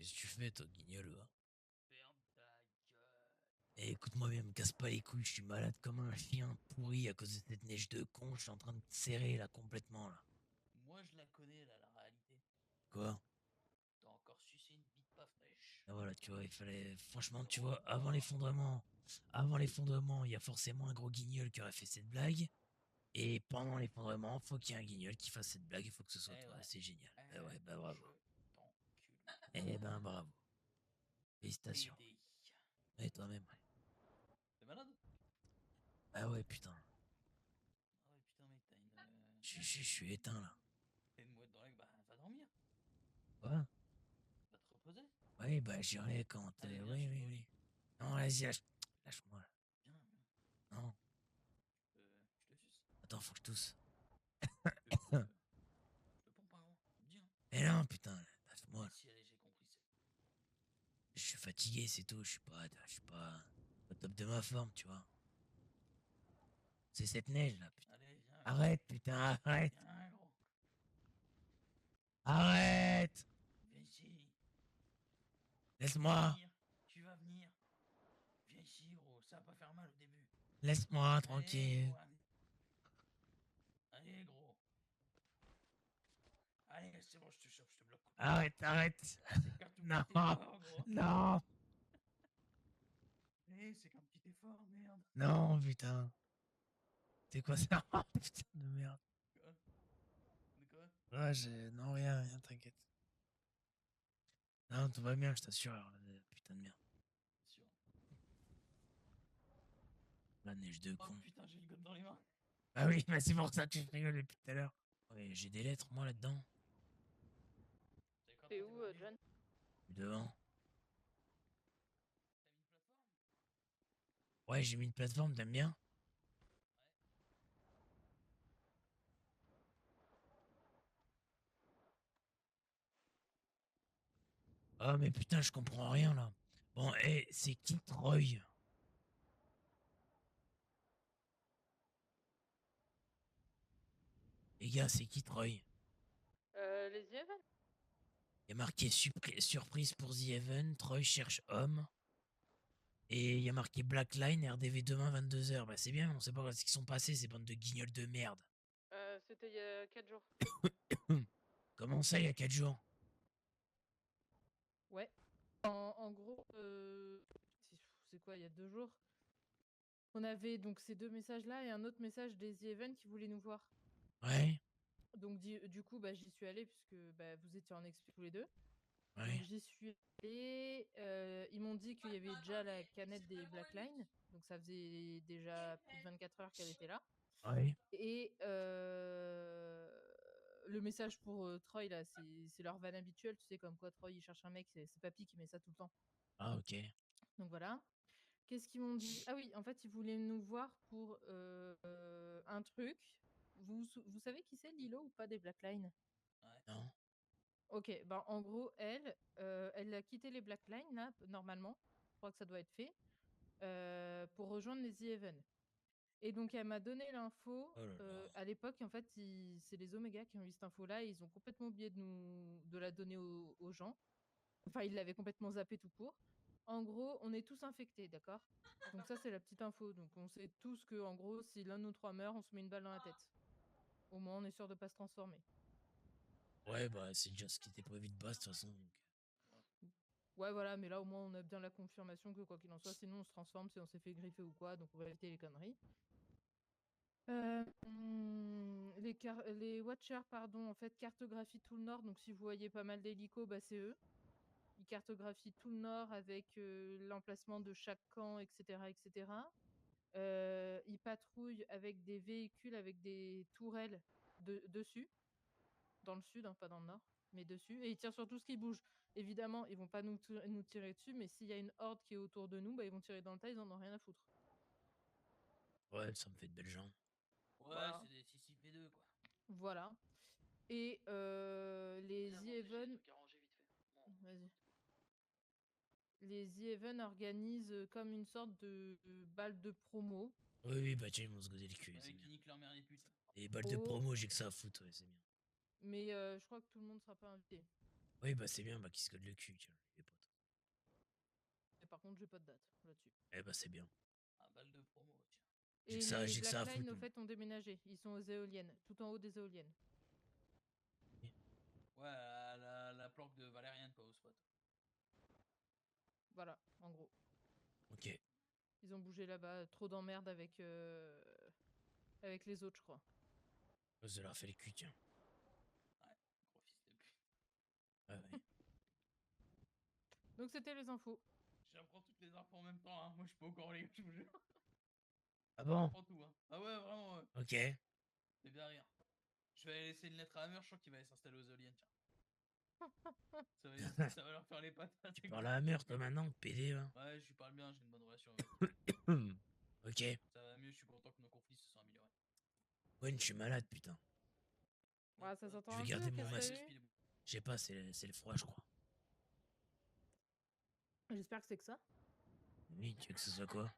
Qu'est-ce que tu fais, toi, guignol, va? Ferme ta gueule. Eh, écoute-moi bien, me casse pas les couilles, je suis malade comme un chien pourri à cause de cette neige de con, je suis en train de te serrer, là, complètement, là. Moi je la connais là, la réalité. Quoi? T'as encore sucé une bite pas fraîche. Ah, voilà, tu vois, il fallait... Franchement, tu Oh vois, là là. avant l'effondrement, il y a forcément un gros guignol qui aurait fait cette blague. Et pendant l'effondrement, faut qu'il y ait un guignol qui fasse cette blague, il faut que ce soit Eh toi, ouais. c'est génial. Ah Eh, ouais, bah bravo. je t'encule. Eh ben bravo. Félicitations. TDI. Et toi-même, ouais. T'es malade? Ah ouais, putain. Ah ouais putain mec, t'as une... Je suis éteint, là. T'as une mouette dans la... Bah va dormir. Quoi? Va te reposer. Oui, bah j'irai quand... Allez viens, Oui, je fais oui, le lit. oui. Non, vas-y, lâche-moi, là. Viens, viens. Non, Je te suce. attends, faut que je tousse. Que je te... Je te pompe un rond. Viens. Eh non, putain, lâche-moi, Mais là. si allez j'ai compris c'est... Je suis fatigué, c'est tout, je suis pas au top de ma forme, tu vois. C'est cette neige, là, putain. Allez viens gros. Arrête, putain, arrête. Viens gros. Arrête. Viens ici. Tu vas Laisse-moi. venir. Tu vas venir. Viens ici gros, ça va pas faire mal au début. Laisse-moi, Allez tranquille. gros, allez. Allez gros. Allez, c'est bon, je te chope, je te bloque. Arrête. C'est qu'un tout Non, petit effort, gros. non, Allez, c'est qu'un petit effort, merde. non, putain. C'est quoi ça? Oh, putain de merde. Quoi? De quoi? Ouais, non, rien, t'inquiète. Non, tout va bien, je t'assure. Putain de merde. Sûr. La neige de Oh con. putain, j'ai le gosse dans les mains. Ah oui, bah c'est pour ça que je rigole depuis tout à l'heure. Ouais, j'ai des lettres, moi, là-dedans. T'es quand T'es t'es où, parti? John? Devant. T'as mis une plateforme? Ouais, j'ai mis une plateforme, t'aimes bien? Ah, mais putain, je comprends rien, là. Bon, c'est qui Troy? Les gars, c'est qui Troy? Les Evans? Il y a marqué surprise pour The Event, Troy cherche homme. Et il y a marqué Blackline, RDV demain 22h. Bah c'est bien, on sait pas ce qu'ils sont passés, ces bandes de guignols de merde. C'était il y a 4 jours. Comment ça, il y a 4 jours? Ouais. En gros, c'est quoi, il y a 2 jours? On avait donc ces 2 messages-là et un autre message des The Evans qui voulaient nous voir. Ouais, Donc du coup, bah, j'y suis allée puisque bah, vous étiez en expi tous les deux. Donc ouais, j'y suis allée. Ils m'ont dit qu'il y avait déjà la canette des Blackline. Donc ça faisait déjà plus de 24 heures qu'elle était là. ouais. Et le message pour Troy, là, c'est leur van habituel. Tu sais, comme quoi Troy, il cherche un mec, c'est Papy qui met ça tout le temps. Ah, ok. Donc voilà. Qu'est-ce qu'ils m'ont dit? Ah oui, en fait, ils voulaient nous voir pour un truc. Vous savez qui c'est, Lilo, ou pas, des Blackline? Ouais. Non. Ok, ben en gros, elle a quitté les Blackline, là, normalement. Je crois que ça doit être fait. Pour rejoindre les The Even. Et donc, elle m'a donné l'info. Oh là là. À l'époque, en fait, c'est les Oméga qui ont eu cette info-là. Et ils ont complètement oublié de la donner aux gens. Enfin, ils l'avaient complètement zappé tout court. En gros, on est tous infectés, d'accord? Donc ça, c'est la petite info. Donc on sait tous que, en gros, si l'un de nous trois meurt, on se met une balle dans la tête. Au moins, on est sûr de pas se transformer. Ouais, bah c'est déjà ce qui était prévu de base, de toute façon. Donc. Ouais, voilà, mais là, au moins, on a bien la confirmation que, quoi qu'il en soit, sinon, on se transforme si on s'est fait griffer ou quoi. Donc on va éviter les conneries. Les Watchers, pardon, en fait, cartographient tout le nord. Donc, si vous voyez pas mal d'hélicos, bah, c'est eux. Ils cartographient tout le nord avec l'emplacement de chaque camp, etc., etc. Ils patrouillent avec des véhicules, avec des tourelles dessus, dans le sud, hein, pas dans le nord, mais dessus. Et ils tirent sur tout ce qui bouge. Évidemment, ils vont pas nous tirer dessus, mais s'il y a une horde qui est autour de nous, bah, ils vont tirer dans le tas, ils en ont rien à foutre. Ouais, ça me fait de belles gens. Ouais, Voilà. c'est des 6IP2 quoi. Voilà. Et les Viens, The bon, j'ai des Even, trucs à ranger vite fait. Bon, vas-y. Les The Even organisent comme une sorte de balle de promo. Oui, oui, bah tiens, ils vont se goder le cul, c'est ouais, bien. qui nique leur mère les putes. Les balles de Oh, promo, j'ai que ça à foutre, ouais, c'est bien. mais je crois que tout le monde sera pas invité. Oui, bah c'est bien, bah qui se colle le cul, tiens, les potes. Et par contre, j'ai pas de date là-dessus. Eh bah c'est bien. Un balle de promo, tiens. J'ai Et que ça, les j'ai que ça à Black Line, foutre. au moi. fait, ont déménagé. Ils sont aux éoliennes, tout en haut des éoliennes. Ouais, la planque de Valériane, quoi, au spot. Voilà, en gros. Ok. Ils ont bougé là-bas. Trop d'emmerdes avec les autres, je crois. Ça leur fait le cul, tiens. Ouais, gros fils de pute. Ah ouais. Donc c'était les infos. J'apprends toutes les infos en même temps, hein. Moi, je suis pas au courant, les gars, je vous jure. Ah bon? J'apprends tout, hein. Ah ouais, vraiment, ouais. Ok. C'est bien rire. Je vais laisser une lettre à Hammer, je crois qu'il va aller s'installer aux éoliennes, tiens. Ça va leur faire les patates. Tu parles à Hammer, toi, maintenant, PD, là? Ouais, je lui parle bien, j'ai une bonne relation avec lui. Ok. Ça va mieux, je suis content que nos conflits se soient améliorés. Gwen, je suis malade, putain. Ouais, ça s'entend Je vais un garder peu, mon qu'est-ce que masque. t'as eu? Je sais pas, c'est le froid, je crois. J'espère que c'est que ça. Oui, tu veux que ce soit quoi?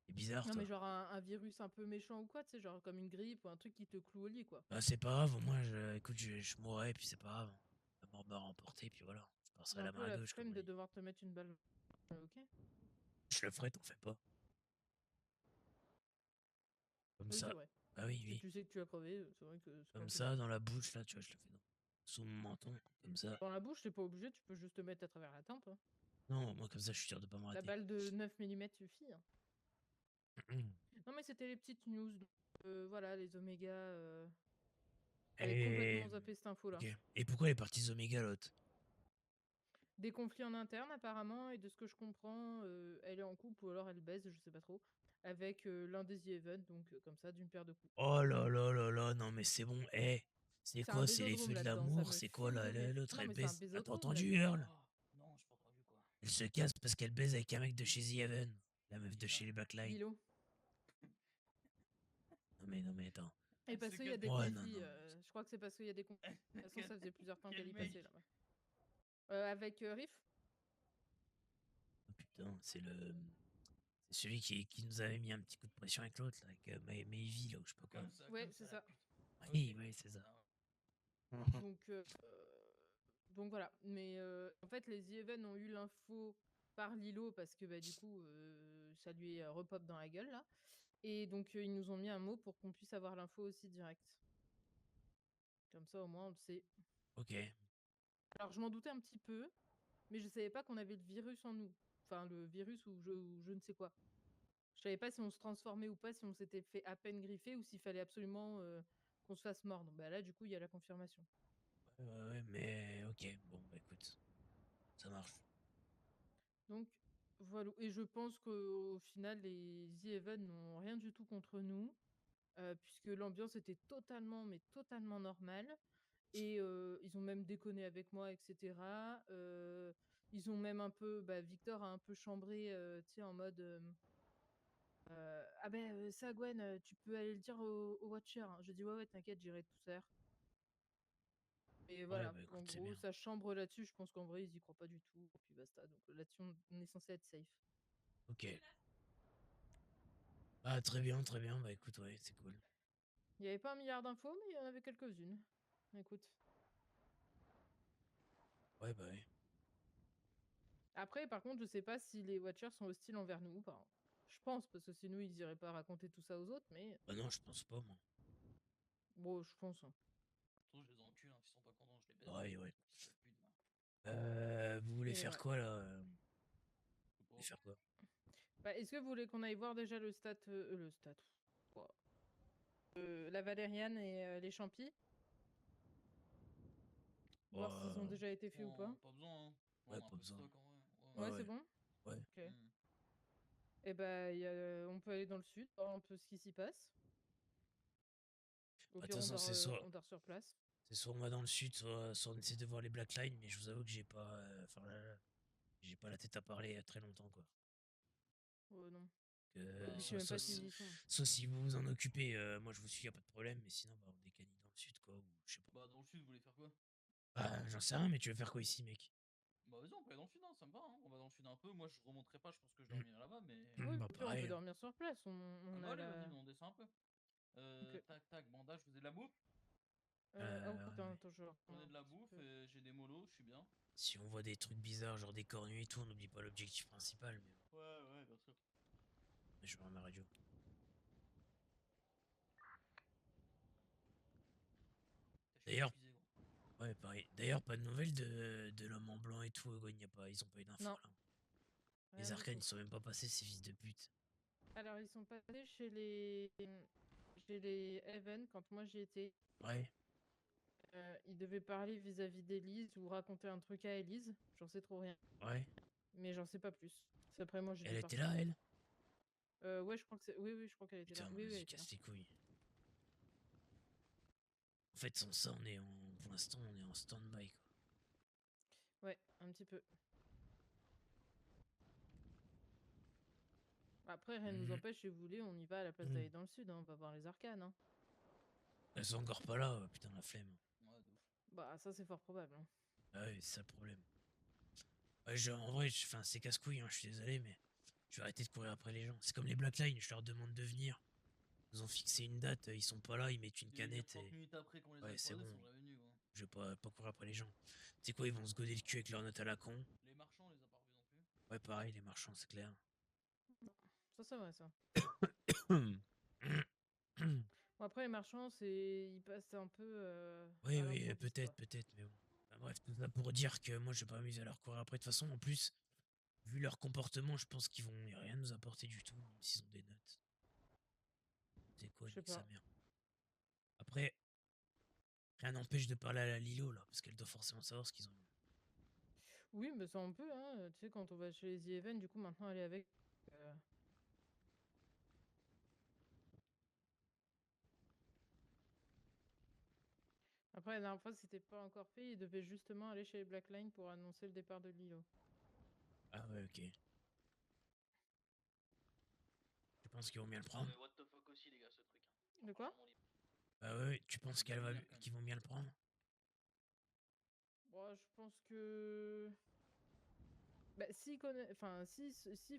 C'est bizarre, Non, toi. mais genre un virus un peu méchant ou quoi, tu sais, genre comme une grippe ou un truc qui te cloue au lit, quoi. Bah, c'est pas grave, moi, écoute, je mourrai, puis c'est pas grave. La mort m'a remporté, puis voilà. Je passerai J'ai un la main peu à la gauche, comme flemme on de dit. devoir te mettre une balle. Ok. Je le ferai, t'en fais pas. Comme Oui, c'est ça. vrai. Ah oui, Si oui. tu sais que tu as crevé, c'est vrai que c'est pas Comme plus ça, mal. dans la bouche, là, tu vois, je le fais sous mon menton, comme ça. Dans la bouche, t'es pas obligé, tu peux juste te mettre à travers la tempe. Hein. Non, moi, comme ça, je suis sûr de pas me La rater. balle de 9 mm suffit. Hein. Non, mais c'était les petites news. Donc, voilà, les omégas. J'avais Et... complètement zappé cette info-là. Ok. Et pourquoi les parties Oméga, l'autre? Des conflits en interne, apparemment, et de ce que je comprends, elle est en couple ou alors elle baise, je sais pas trop, avec l'un des The Even, donc comme ça, d'une paire de coups. Oh là là là là, non mais c'est bon, eh. C'est C'est un quoi? C'est les bésodrome feux de là-dedans, ça l'amour? me C'est quoi fume là? de rire. L'autre, Non, elle mais c'est un baise. T'as bésodrome entendu, là-dedans. Earl? Oh, non, j'ai pas entendu, quoi. Elle se casse parce qu'elle baise avec un mec de chez The Heaven. La meuf de Qui ça? chez les Blackline. Lilo. Non mais attends. Et Elle parce se qu'il y a casse- des Ouais, non, conflits, non. je crois que c'est parce qu'il y a des conflits. De toute façon, ça faisait plusieurs temps Quel qu'elle y mec? passait là-bas. Avec Oh, putain, c'est celui qui nous avait mis un petit coup de pression avec l'autre, là, avec Maevy, là, ou je sais pas quoi. Ouais, Comme c'est ça, ça. la pute. Oui, Ok. oui, c'est ça. Ah, Donc voilà. Mais en fait, les The Even ont eu l'info par Lilo parce que bah, du coup, ça lui repop dans la gueule là. Et donc, ils nous ont mis un mot pour qu'on puisse avoir l'info aussi direct. Comme ça, au moins, on le sait. Ok. Alors, je m'en doutais un petit peu, mais je savais pas qu'on avait le virus en nous. Enfin, le virus ou je ne sais quoi. Je savais pas si on se transformait ou pas, si on s'était fait à peine griffer ou s'il fallait absolument qu'on se fasse mordre. Bah là, du coup, il y a la confirmation. Ouais, mais ok. Bon, bah écoute, ça marche. Donc, voilà. Et je pense qu'au final, les The Even n'ont rien du tout contre nous, puisque l'ambiance était totalement, mais totalement normale. Et ils ont même déconné avec moi, etc. Ils ont même un peu, bah, Victor a un peu chambré, tu sais, en mode, ah ben ça, Gwen, tu peux aller le dire au Watcher. Hein. Je dis ouais, ouais, t'inquiète, j'irai tout faire. Et Ouais, voilà, bah en écoute, c'est gros, bien. ça chambre là-dessus. Je pense qu'en vrai, ils y croient pas du tout. Et puis basta. Donc là-dessus, on est censé être safe. Ok. Ah, très bien, très bien. Bah écoute, ouais, c'est cool. Il n'y avait pas un milliard d'infos, mais il y en avait quelques-unes. Écoute. Ouais, bah ouais. Après, par contre, je sais pas si les Watchers sont hostiles envers nous ou pas. Hein. Je pense, parce que sinon, ils iraient pas raconter tout ça aux autres, mais Bah non, je pense pas, moi. bon, je pense. Hein. Surtout, je les encule, hein, s'ils sont pas contents, je les baise. Ouais, ouais. Fils de pute, va. Vous voulez Mais faire ouais. quoi, là? Je sais Vous pas. voulez faire quoi? Bah, est-ce que vous voulez qu'on aille voir déjà le stat, quoi. La Valériane et les champis? Voir s'ils ont Bah, déjà été faits ou pas? Pas besoin, hein. ouais, On a un pas peu de besoin. stock en vrai. Ouais, Ouais, c'est ouais. bon? Ouais. Ok. Hmm. Et bah, on peut aller dans le sud, voir un peu ce qui s'y passe. Au Bah, de pire, toute façon, on dort sur place. c'est soit on va dans le sud, soit on essaie de voir les Black Line, mais je vous avoue que j'ai pas, enfin, là, j'ai pas la tête à parler très longtemps, quoi. Non. Et Que, puis, je sais Bah, même pas s'ils y sont. soit si vous vous en occupez, moi je vous suis, y a pas de problème, mais sinon, bah, on décanie dans le sud, quoi, ou je sais pas. bah, dans le sud, vous voulez faire quoi? Bah, j'en sais rien, mais tu veux faire quoi ici, mec? Bah, vas-y, on peut aller dans le sud, hein, ça me va. Hein. On va dans le sud un peu. Moi, je remonterai pas, je pense que je dormirai là-bas, mais. Oui, Bah, au pire, on peut pareil. dormir sur place. Ah, On bah, a allez, vas-y, la. on descend un peu. Ok. Tac, tac, bandage, vous avez de la bouffe? Oh putain, Attends, je reprends Prenez un de la petit bouffe peu. et j'ai des molos, je suis bien. Si on voit des trucs bizarres, genre des cornues et tout, on n'oublie pas l'objectif principal. Ouais, bien sûr. Mais je vais voir ma radio. Je suis D'ailleurs, épuisé, gros. ouais, pareil. D'ailleurs, pas de nouvelles de l'homme en blanc et tout. Il y a pas, ils ont pas eu d'infos Non. là. Rien Les du arcanes, tout. ils sont même pas passés, ces fils de pute. Alors, ils sont passés chez les Even quand moi j'y étais. Ouais, Ils devaient parler vis-à-vis d'Elise ou raconter un truc à Elise. J'en sais trop rien. ouais. Mais j'en sais pas plus. C'est après moi j'ai dû Elle était partir. là, elle? Ouais, je crois que c'est. Oui, je crois qu'elle était Putain, là. Oui, elle vas-y, était là. casse les couilles. En fait, sans ça, pour l'instant, on est en stand-by, quoi. Ouais, un petit peu. Après, rien ne nous Mhm. empêche, si vous voulez, on y va à la place Mhm. d'aller dans le sud. Hein. On va voir les arcanes. Hein. Elles sont encore pas là, putain, la flemme. Ouais, de ouf. Bah, ça, c'est fort probable. Hein. Ah ouais, c'est ça le problème. Ouais, en vrai, enfin, c'est casse-couille, hein, je suis désolé, mais je vais arrêter de courir après les gens. C'est comme les Blackline, je leur demande de venir. Ils ont fixé une date, ils sont pas là, ils mettent une Ils viennent canette 30 et. minutes après qu'on les Ouais, a c'est croisés, ils bon. sont jamais venus, gros. Je vais pas courir après les gens. Tu sais quoi, ils vont se goder le cul avec leur note à la con. Les marchands, on les a pas revus non plus. Ouais, pareil, les marchands, c'est clair. Ça va, ça. Bon, après, les marchands, ils passent un peu Oui, à oui, l'improviste, peut-être, quoi. peut-être, mais bon. Enfin, bref, tout ça pour dire que moi, je vais pas m'amuser à leur courir après. De toute façon, en plus, vu leur comportement, je pense qu'ils vont rien nous apporter du tout, même s'ils ont des notes. C'est quoi, Je sais nique sa pas. mère. Après, rien n'empêche de parler à la Lilo, là, parce qu'elle doit forcément savoir ce qu'ils ont. Oui, mais ça, on peut, hein. Tu sais, quand on va chez les The Even, du coup, maintenant, elle est avec. euh, Après, la dernière fois, c'était pas encore fait. Ils devaient justement aller chez les Blackline pour annoncer le départ de Lilo. Ah ouais, ok. Tu penses qu'ils vont bien le Non, prendre? mais what the fuck aussi, les gars, ce truc. Hein. De quoi? Franchement, mon livre. Ah ouais, ouais, tu penses C'est bien vénère, quand même. qu'ils vont bien le prendre? Bon, je pense que. Bah, s'ils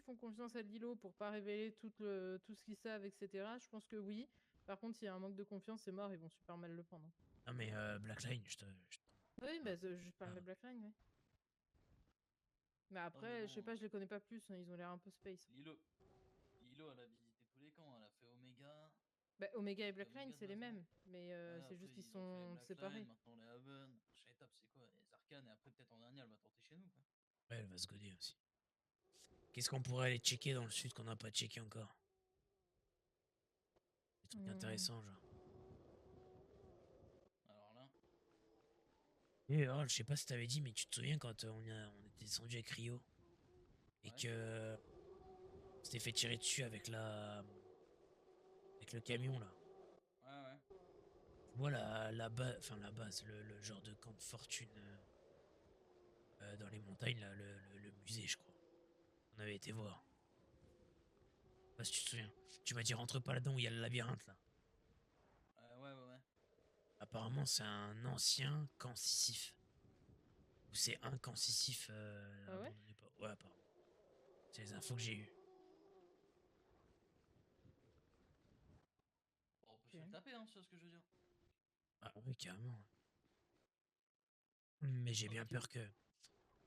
font confiance à Lilo pour pas révéler tout ce qu'ils savent, etc., je pense que oui. Par contre, s'il y a un manque de confiance, c'est mort, ils vont super mal le prendre. Hein. Non mais Blackline, Oui, Ah, bah, je parle de ah. Blackline, ouais. Mais Non, mais après, je sais bon, pas, je les connais pas plus, hein, ils ont l'air un peu space. Lilo, elle a visité tous les camps. Elle a fait Omega. Bah, Omega et C'était Blackline, Omega de c'est les base, non? mêmes, mais Ouais, c'est après, juste qu'ils ils ont fait les sont Blackline, séparés. maintenant les Haven. La prochaine étape, c'est quoi? Les Arcanes, et après, peut-être en dernier, elle va tenter chez nous, quoi. Ouais, elle va se goder aussi. Qu'est-ce qu'on pourrait aller checker dans le sud qu'on n'a pas checké encore? Des trucs Hmm. intéressants, genre. Alors là, Et oh, je sais pas si t'avais dit, mais tu te souviens quand on était descendu avec Rio et ouais. que on s'était fait tirer dessus avec avec le camion là. Ouais. Tu vois la base, le genre de camp de fortune dans les montagnes là, le musée, je crois. On avait été voir. Je sais pas si tu te souviens. Tu m'as dit rentre pas là-dedans où il y a le labyrinthe là. Ouais. Apparemment, c'est un ancien camp Sisyphe. Ou c'est un camp Sisyphe Ah ouais? abandonné pas. Ouais, apparemment. C'est les infos que j'ai eues. Bon, on peut se le Ok. taper, hein, c'est ce que je veux dire. Ah oui, carrément. Mais j'ai bien Ok. peur que.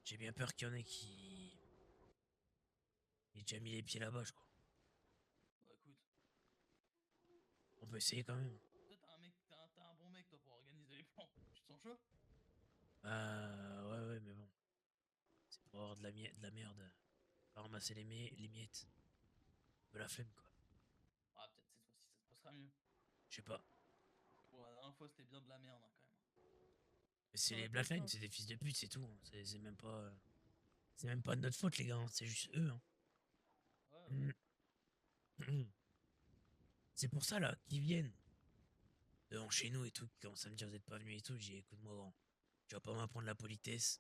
J'ai bien peur qu'il y en ait qui. aient déjà mis les pieds là-bas, je crois. Bah écoute, On peut essayer quand même. toi, t'as un bon mec, toi, pour organiser les plans. Tu te sens chaud? Ouais, mais bon. C'est pour avoir de la merde. Pas ramasser les miettes. De la flemme, quoi. Ah, peut-être cette fois-ci, ça se passera mieux. Je sais pas. Bon, la dernière fois, c'était bien de la merde, hein, quand même. Mais c'est Ouais, les pas de Blackline, chance. c'est des fils de pute, c'est tout. Hein. C'est même pas. C'est même pas de notre faute, les gars. Hein. C'est juste eux. Hein. Ouais. C'est pour ça, là, qu'ils viennent devant chez nous et tout, qui commencent à me dire vous êtes pas venus et tout. J'ai dit écoute-moi, grand. Tu vas pas m'apprendre la politesse.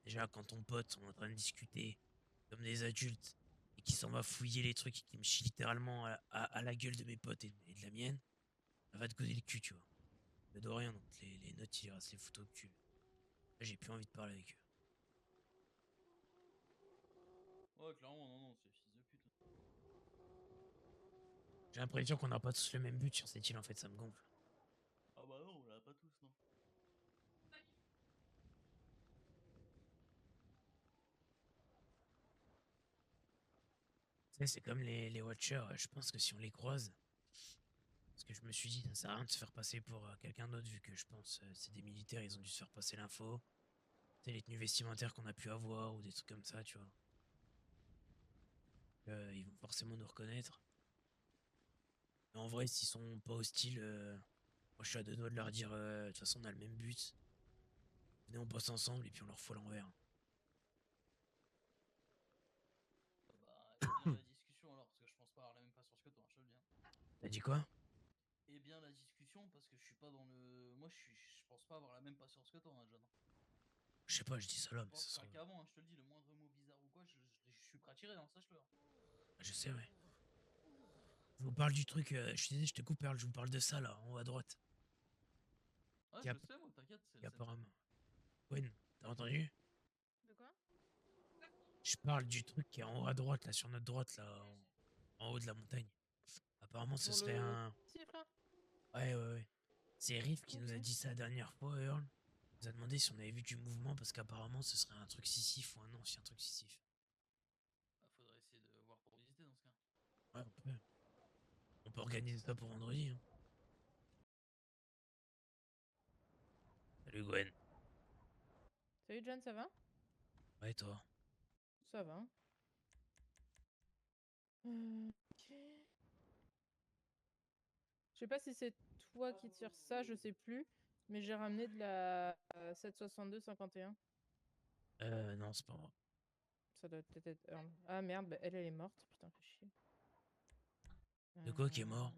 Déjà, quand ton pote, on est en train de discuter comme des adultes et qui s'en va fouiller les trucs et qui me chie littéralement à la gueule de mes potes et de la mienne, ça va te causer le cul, tu vois. Mais de rien, donc les notes, il ira se les foutre au cul. Là, j'ai plus envie de parler avec eux. Ouais, clairement, non, c'est fils de pute, là. J'ai l'impression qu'on n'a pas tous le même but sur cette île, en fait, ça me gonfle. Ah bah non, on l'a pas tous, non. Tu sais, c'est comme les Watchers. Je pense que si on les croise, parce que je me suis dit, ça sert à rien de se faire passer pour quelqu'un d'autre, vu que je pense c'est des militaires, ils ont dû se faire passer l'info. Tu sais, les tenues vestimentaires qu'on a pu avoir ou des trucs comme ça, tu vois. Ils vont forcément nous reconnaître. Mais en vrai, s'ils sont pas hostiles, moi je suis à deux doigts de leur dire, de toute façon, on a le même but. Venez, on bosse ensemble et puis on leur fout à l'envers. Bah, et bien la discussion alors, parce que je pense pas avoir la même patience que toi, hein, je te le dis. T'as dit quoi? Et bien la discussion, parce que je suis pas dans le. Moi, je pense pas avoir la même patience que toi, hein, John. Je sais pas, je dis ça là, Je mais ça pense se pas trouve. qu'avant, hein, je te le dis, le moindre mot bizarre ou quoi, je suis prêt à tirer, hein, sache-le. Hein. Je sais, ouais. Je vous parle du truc, je suis désolé, je te coupe, Earl, je vous parle de ça là, en haut à droite. Ouais, Qui, je app- sais, moi, t'inquiète, c'est qui le centre. apparemment. Gwen, t'as entendu? De quoi? Je parle du truc qui est en haut à droite, là, sur notre droite, là, en haut de la montagne. Apparemment, ce Pour serait le un. tif là? Ouais, ouais, ouais. C'est Riff qui nous a Ok. dit ça la dernière fois, Earl. Il nous a demandé si on avait vu du mouvement parce qu'apparemment ce serait un truc Sissif ou un ancien truc Sissif. Bah, faudrait essayer de voir pour visiter dans ce cas. Ouais, on peut. On peut organiser ça pour vendredi. Hein. Salut Gwen. Salut John, ça va? Ouais, toi. Ça va. Ok. Je sais pas si c'est toi qui tires ça, je sais plus. Mais j'ai ramené de la 7,62,51. Non, c'est pas moi. Ça doit peut-être être Earl. Ah merde, bah, elle est morte. Putain, fais chier. De quoi qui est mort?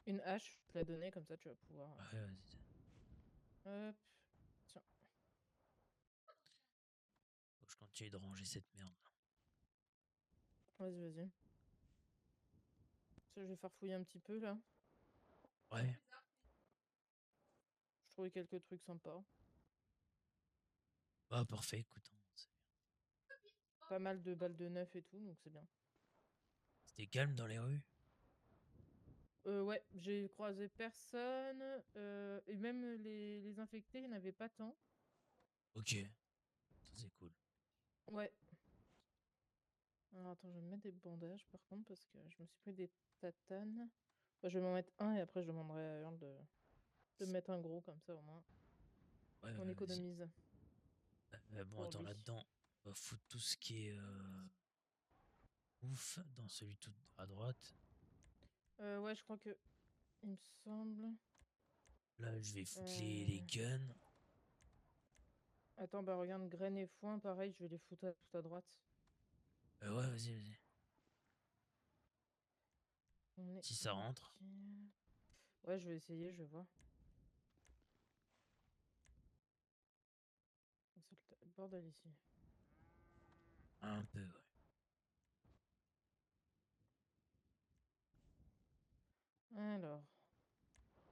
Une hache, je te la donner, comme ça tu vas pouvoir. Ouais, vas-y. Hop. Tiens. Faut que je continue de ranger cette merde. Vas-y, vas-y. Ça, je vais faire fouiller un petit peu là. Ouais. Je trouvais quelques trucs sympas. Bah, parfait, écoute. Hein, Pas mal de balles de neuf et tout, donc c'est bien. c'était calme dans les rues? Ouais, j'ai croisé personne. Et même les infectés, il n'y en avait pas tant. Ok. Ça, c'est cool. Ouais. Alors attends, je vais me mettre des bandages par contre, parce que je me suis pris des tatanes. Bah, je vais m'en mettre un et après je demanderai à Earl de me mettre un gros, comme ça au moins. Ouais, On vas-y. économise Bon, pour attends, lui. là-dedans, on va foutre tout ce qui est ouf dans celui tout à droite. Ouais, je crois que. Il me semble. Là, je vais foutre les Euh, guns. Attends, bah regarde, graines et foin, pareil, je vais les foutre tout à droite. Ouais, vas-y, vas-y. On est Si ça rentre. ok. Ouais, je vais essayer, je vais voir. C'est le bordel ici. Un peu, ouais. Alors.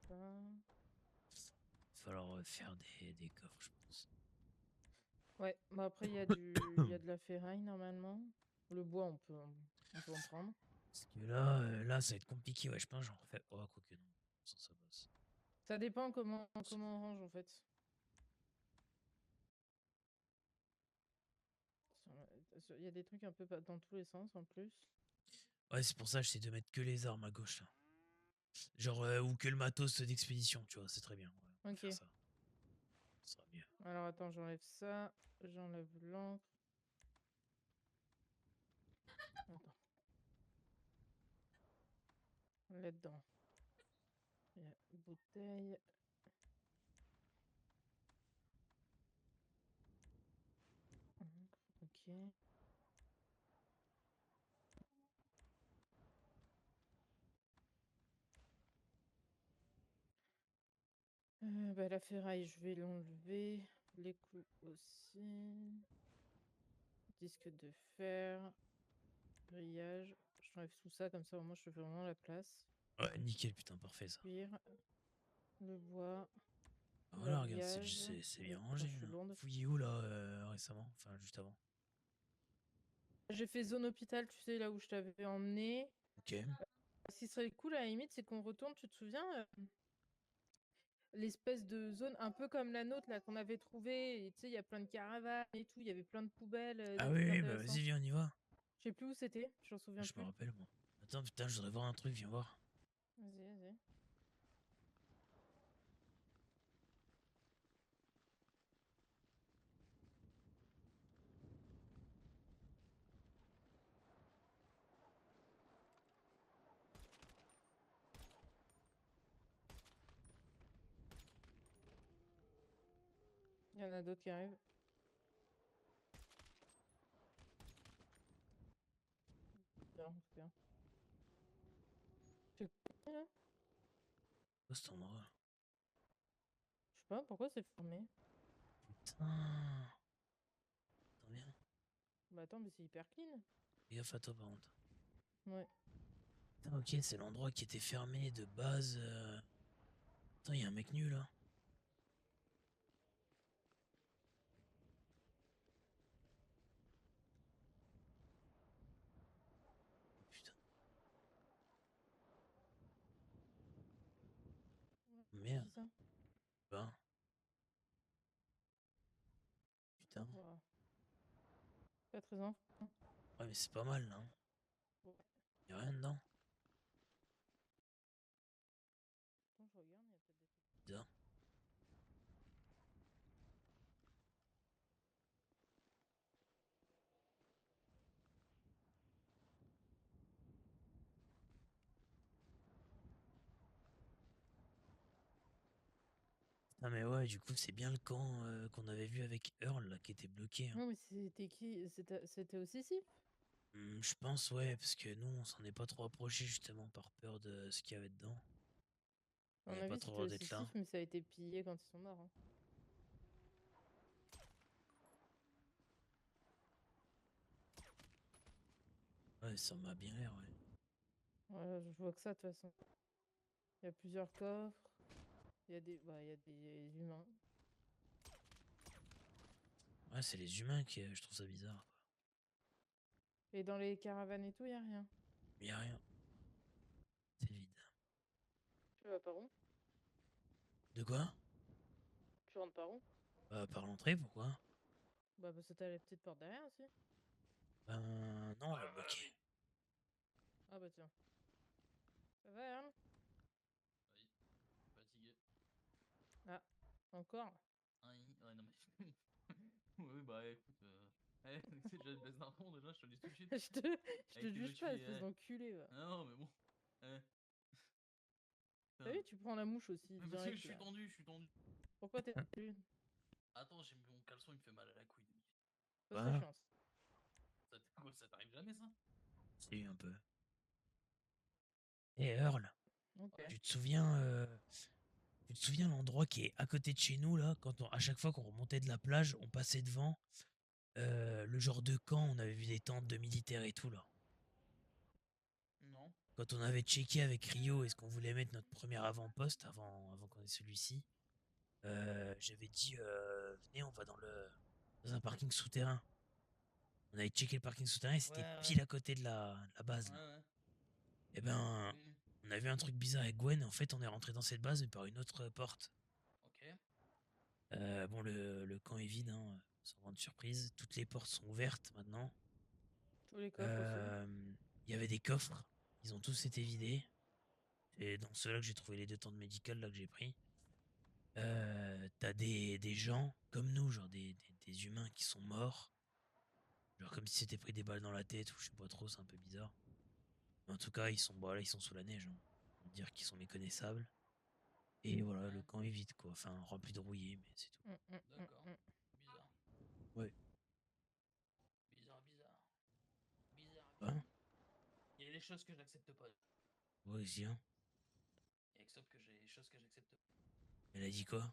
Ça. Il va falloir faire des coffres, je pense. Ouais, bah après, il y a de la ferraille normalement. Le bois, on peut en prendre. Parce que là, ça va être compliqué, ouais, je pense, j'en refais. Oh, quoique non. Ça passe. Ça dépend comment on range en fait. Il y a des trucs un peu dans tous les sens en plus. Ouais, c'est pour ça que j'essaie de mettre que les armes à gauche, là. Genre, ou que le matos d'expédition, tu vois, c'est très bien. Ouais, on va faire Ok. ça. Ça sera mieux. Alors attends, j'enlève ça. J'enlève l'encre. Attends. Là-dedans. Il y a bouteille. Encre, ok. Bah, la ferraille, je vais l'enlever. Les clous aussi. Disque de fer. Grillage. J'enlève tout ça, comme ça au moins je fais vraiment la place. Ouais, nickel, putain, parfait ça. Cuir. Le bois. Ah, voilà, regarde, L'alliage. c'est bien Attends, rangé. je suis Hein. lourde. Fouillé où là récemment? Enfin, juste avant. J'ai fait zone hôpital, tu sais, là où je t'avais emmené. Ok. Ce qui serait cool à la limite, c'est qu'on retourne, tu te souviens, l'espèce de zone un peu comme la nôtre, là, qu'on avait trouvé. Tu sais, il y a plein de caravanes et tout, il y avait plein de poubelles, Ah des oui, trucs oui, bah intéressants. vas-y, viens, on y va. Je sais plus où c'était, je m'en souviens Je plus. me rappelle, moi. Attends, putain, je voudrais voir un truc, viens voir. Vas-y, vas-y. Il y en a d'autres qui arrivent. Bien, c'est bien. Tu connais, là? Où cet endroit? Je sais pas, pourquoi c'est fermé? Putain. Attends bien. Bah attends, mais c'est hyper clean. Fais gaffe à toi, par contre. Ouais. Putain, ok, c'est l'endroit qui était fermé de base. Attends, il y a un mec nu, là. Putain. Merde. C'est ça. Ben. Putain. Wow. Pas très enfant. Ouais, mais c'est pas mal, là. Ouais. Y'a rien dedans. Attends, je regarde, il y a peut-être des trucs. Bizarre. Ah mais ouais, du coup, c'est bien le camp qu'on avait vu avec Earl, là, qui était bloqué. Hein. Non, mais c'était qui? C'était aussi Sif? Je pense, ouais, parce que nous, on s'en est pas trop approché, justement, par peur de ce qu'il y avait dedans. À On mon n'avait pas avis, trop c'était le droit aussi d'être là. Sif, mais ça a été pillé quand ils sont morts. Hein. Ouais, ça m'a bien l'air, ouais. Ouais, je vois que ça, de toute façon. Il y a plusieurs coffres. Il y a des humains. Ouais, c'est les humains qui, je trouve ça bizarre, quoi. Et dans les caravanes et tout, il y a rien. Y a rien. C'est vide. Tu vas par où? De quoi? Tu rentres par où? Par l'entrée, pourquoi? Bah parce que t'as la petite porte derrière aussi. Ben, non, on l'a bloqué. Ah bah tiens. Ça va, Earl? Oui, fatigué. Ah, encore? Ah, ouais, non mais. Oui, bah écoute. C'est déjà une baisse d'un ton, déjà, je te le dis tout de suite. je te Avec tes juge pas, notifs, espèce d'enculé, va. Ah non, mais bon. Eh, T'as vu, tu prends la mouche aussi, mais parce que direct, je là. suis tendu, je suis tendu. Pourquoi t'es tendu? Attends, j'ai mon caleçon, il me fait mal à la couille. Ça, c'est Bah, chiant. Quoi, ça t'arrive jamais, ça? c'est un peu. Et Earl, Ok. Ouais. tu te souviens l'endroit qui est à côté de chez nous, là, à chaque fois qu'on remontait de la plage, on passait devant le genre de camp, on avait vu des tentes de militaires et tout, là. Non. Quand on avait checké avec Rio, est-ce qu'on voulait mettre notre premier avant-poste avant qu'on ait celui-ci, j'avais dit, venez, on va dans un parking souterrain. On avait checké le parking souterrain et Ouais, c'était ouais. pile à côté de la base, Ouais, là. ouais. Et ben, Oui. on a vu un truc bizarre avec Gwen, et en fait, on est rentré dans cette base, mais par une autre porte. Ok. Bon, le camp est vide, hein, sans grande surprise. Toutes les portes sont ouvertes maintenant. Tous les coffres aussi. Il y avait des coffres, ils ont tous été vidés. Et dans ceux-là que j'ai trouvé les 2 tentes médicales là que j'ai pris. T'as des gens comme nous, genre des humains qui sont morts. Genre comme si c'était pris des balles dans la tête ou je sais pas trop, c'est un peu bizarre. Mais en tout cas, ils sont, bon, là, ils sont sous la neige. Hein. On peut dire qu'ils sont méconnaissables. Et voilà, le Ouais. camp est vide, quoi. Enfin, rempli de rouillés, mais c'est tout. D'accord. Bizarre. Ouais. Bizarre, bizarre. Bizarre, bizarre. Hein? Il y a des choses que j'accepte pas. Ouais, aussi, hein. Il y a que ça que j'ai des choses que j'accepte pas. Elle a dit quoi?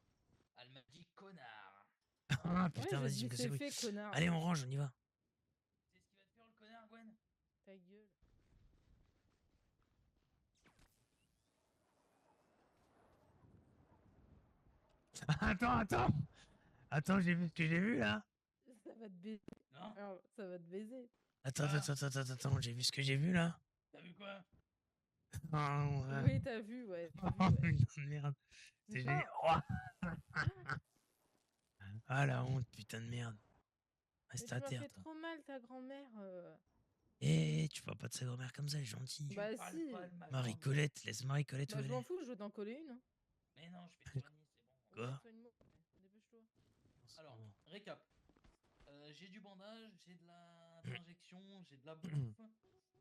Elle m'a dit connard. Ah Ouais, putain, j'ai vas-y, je dit me casse les c'est couilles. fait, connard. Allez, on range, on y va. C'est ce qu'il va te faire le connard, Gwen? Ta gueule. Attends. Attends, j'ai vu ce que j'ai vu là. Ça va te baiser. Non? Alors, ça va te baiser. Attends, j'ai vu ce que j'ai vu là. T'as vu quoi? Oh, ouais. Oui, t'as vu, ouais. T'as Oh, vu, ouais. putain de merde. C'est génial. Oh. Ah, Ah la honte, putain de merde. mais Reste tu à m'as terre, fait toi. trop mal, ta grand-mère. Eh, tu parles pas de sa grand-mère comme ça, elle est gentille. Bah parles si. pas de ma Marie-Colette, laisse Marie-Colette où Bah je elle m'en est. fous, je veux t'en coller une. Hein. Mais non, je vais te soigner, c'est bon. Ouais, Quoi? soigne-moi. Dépêche-toi. Alors, Oh. récap. J'ai du bandage, j'ai de l'injection, j'ai de la bouffe,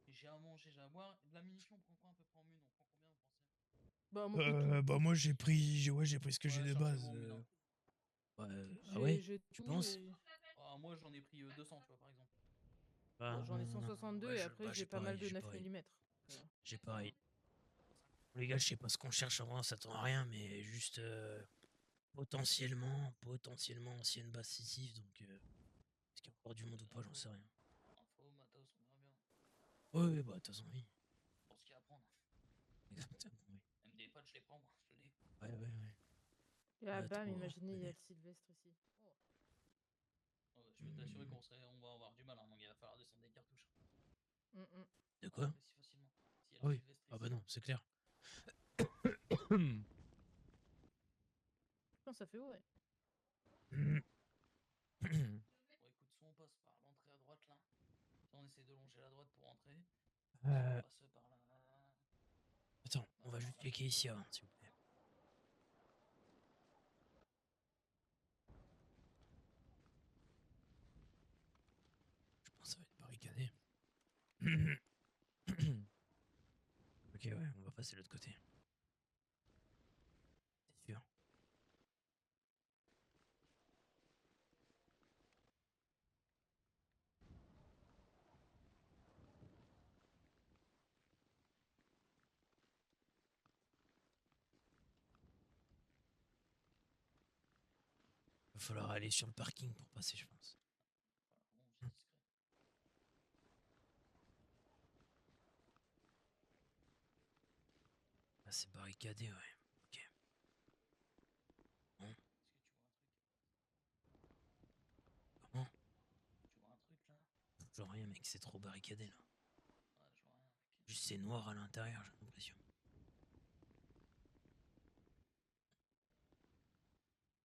j'ai à manger, j'ai à boire. De la munition, on prend quoi à peu près en mune? On prend combien, vous pensez? Bah on prend tout. Bah moi j'ai pris ce que j'ai Ouais, de cherchez-moi base. en mune. Hein. Ouais. Ah ouais? J'ai Tu tout penses? et... Ah, moi, j'en ai pris 200, tu vois, par exemple. Bon, j'en ai 162 ouais, et après j'ai j'ai pas mal pareil, de 9 mm. j'ai pareil. Les gars, je sais pas ce qu'on cherche en vrai, on s'attend à rien, mais juste potentiellement ancienne base fictive, donc est-ce qu'il y a encore du monde ou pas, j'en sais rien. Info, matos, on verra bien. Ouais, bah de toute façon, oui. Pour ce qu'il y a à prendre. Exactement, oui. Même des potes, je les prends, moi, je l'ai. Ouais. Et ah Ouais, bam, trop, imaginez, il y a mais- le Sylvestre ici. Oh. Ouais, je peux t'assurer on va avoir du mal, hein, donc il va falloir descendre des cartouches. Mm. De On quoi? va si facilement. S'il y a Ah le oui. Sylvestre Ah bah ici. non, c'est clair. Putain, ça fait ouais. Bon, écoute, soit on passe par l'entrée à droite, là. Soit on essaie de longer la droite pour rentrer. Soit on passe par la... Attends, on va juste cliquer ici avant, s'il vous plaît. Je pense que ça va être barricadé. Ok, ouais, on va passer de l'autre côté. C'est sûr. Il va falloir aller sur le parking pour passer, je pense. Voilà, bon, c'est discret. Là, c'est barricadé, ouais. Ok. Bon, Est-ce que tu vois un truc? comment? Tu vois un truc, là? Je vois rien, mec, c'est trop barricadé, là. Ouais, je vois rien. Ok. Juste c'est noir à l'intérieur, j'ai l'impression.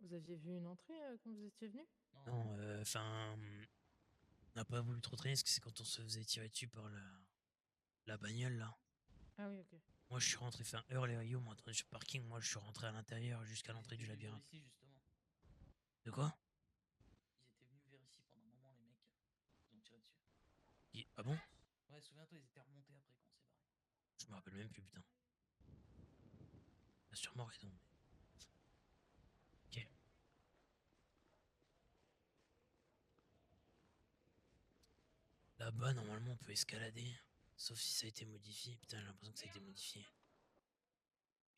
Vous aviez vu une entrée quand vous étiez venu? Non, Non, enfin... on n'a pas voulu trop traîner, parce que c'est quand on se faisait tirer dessus par la bagnole, là. Ah oui, ok. Moi, je suis rentré, enfin, Earl et Rio m'ont entendu sur le parking, moi, je suis rentré à l'intérieur jusqu'à ils l'entrée étaient du venus vers labyrinthe. ici, justement. De quoi? Ils étaient venus vers ici pendant un moment, les mecs. Ils ont tiré dessus. Ah bon? Ouais, souviens-toi, ils étaient remontés après quand on s'est barré. Je me rappelle même plus, putain. T'as sûrement raison. Ok. Là-bas, normalement, on peut escalader. Sauf si ça a été modifié. Putain, j'ai l'impression que ça a été modifié.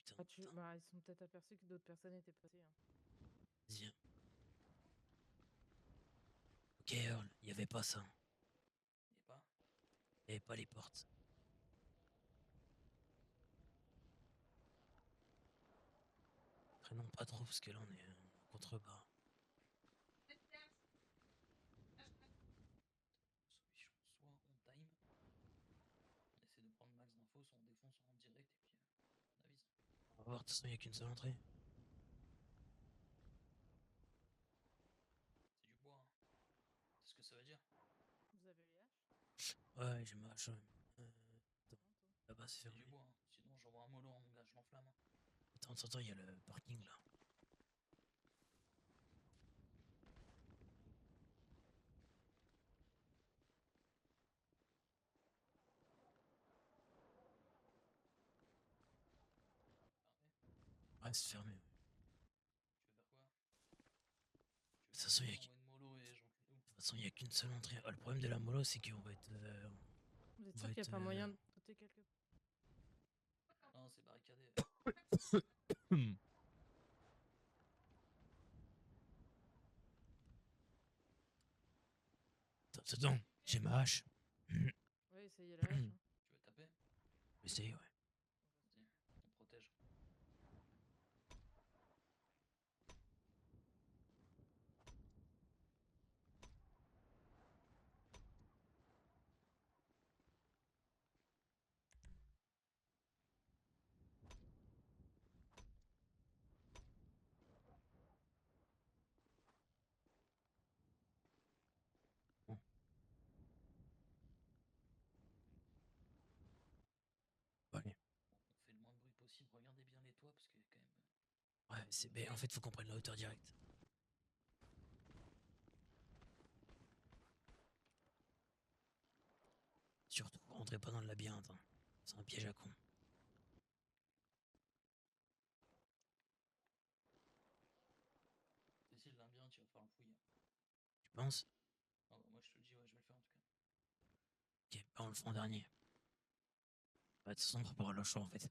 Putain, Ah, bah, ils sont peut-être aperçus que d'autres personnes étaient passées. Hein. vas-y. Ok, Earl, il y avait pas ça. Et pas? Il y avait pas les portes. Traînons pas trop, parce que là, on est en contrebas. Solution, soit on time, on essaie de prendre le max d'infos, soit on défonce en direct et puis on avise. On va voir, de toute façon, il n'y a qu'une seule entrée. C'est du bois, hein. C'est ce que ça veut dire. Vous avez les haches? Ouais, j'ai ma hache. Attends, là-bas, c'est C'est du fermé. bois, hein. Sinon j'envoie un mollo, hein, mon gars, je l'enflamme. Hein. Attends, il y a le parking, là. Fermé. Ouais, c'est fermé. Tu veux faire quoi? De toute façon, il y a envoyer une mollo et j'encule où? de toute façon, il y a qu'une seule entrée. Ah, le problème de la mollo, c'est qu'on va être... Vous êtes on sûr va qu'il n'y a être... pas moyen de sauter quelque part? Non, c'est barricadé. Attends, j'ai ma hache. Ouais, essayez la hache. Hein. Tu veux taper? Essayez, ouais. Vas-y, on protège. Mais en fait, faut qu'on prenne la hauteur directe. Surtout, rentrez pas dans le labyrinthe. Hein. C'est un piège à con. Cécile, labyrinthe, il va falloir le fouiller. Tu penses? Ah bah, moi, je te le dis, ouais, je vais le faire en tout cas. Ok, bah on le fera en dernier. Bah, de toute façon, on va pas avoir le choix en fait.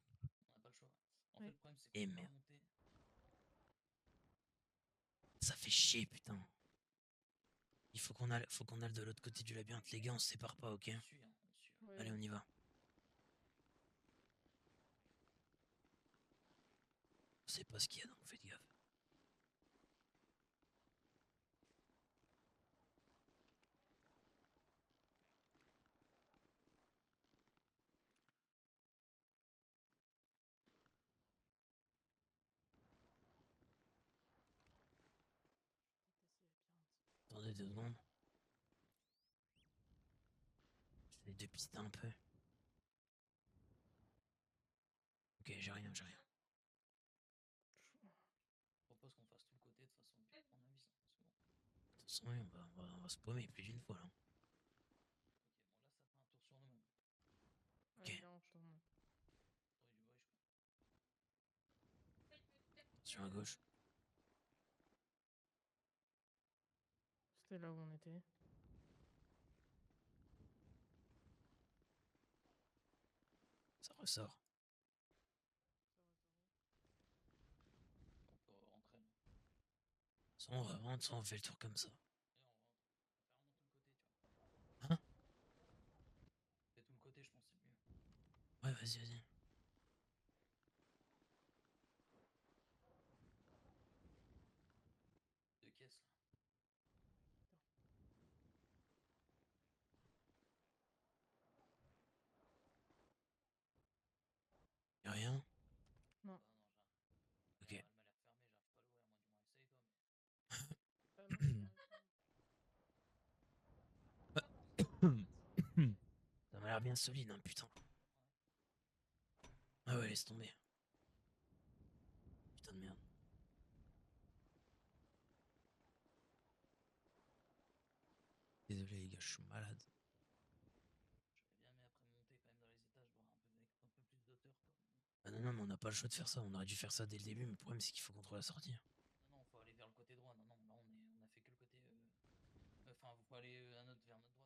On n'a pas le choix. En Oui. fait, le problème, c'est Et qu'on peut pas merde. monter. Ça fait chier, putain. Il faut qu'on aille de l'autre côté du labyrinthe. Les gars, on se sépare pas, ok? On suit, hein, on suit. Ouais, Allez, on y va. On sait pas ce qu'il y a, donc faites gaffe. Attendez 2 secondes. J'essaie de pister un peu. Ok, j'ai rien, j'ai rien. Je propose qu'on fasse tout le côté de toute façon, puis prendre un vis. Hein, c'est bon. De toute façon, oui, on va se paumer plus d'une fois là. Ok, bon, là, ça fait un tour sur nous-mêmes. Ok. Allez, on retourne. T'aurais du bruit, je crois. Attention à gauche. C'était là où on était. Ça ressort. On peut rentrer. Là. Soit on rentre, soit on fait le tour comme ça. Et on rentre. On fait vraiment tout le côté, tu vois. Hein? Fais tout le côté, je pense, c'est le mieux. Ouais, vas-y, vas-y. Deux caisses, là. Y'a rien? Non. Bah non, Ok. elle m'a l'air fermée, j'arrive pas à l'ouvrir. Moi, du moins, essaye, toi, mais. Moi, j'y arrive pas. Ça m'a l'air bien solide, hein, putain. Ah ouais, laisse tomber. Putain de merde. Désolé les gars, je suis malade. J'aurais bien aimé après monter quand même dans les étages, voir un peu avec un peu plus d'auteur, quoi. Ah non, non, mais on n'a pas le choix de faire ça. On aurait dû faire ça dès le début, mais le problème c'est qu'il faut qu'on trouve la sortie. Non, non, faut aller vers le côté droit. Non, non, là, on a fait que le côté. Enfin, faut aller vers notre droite, quoi.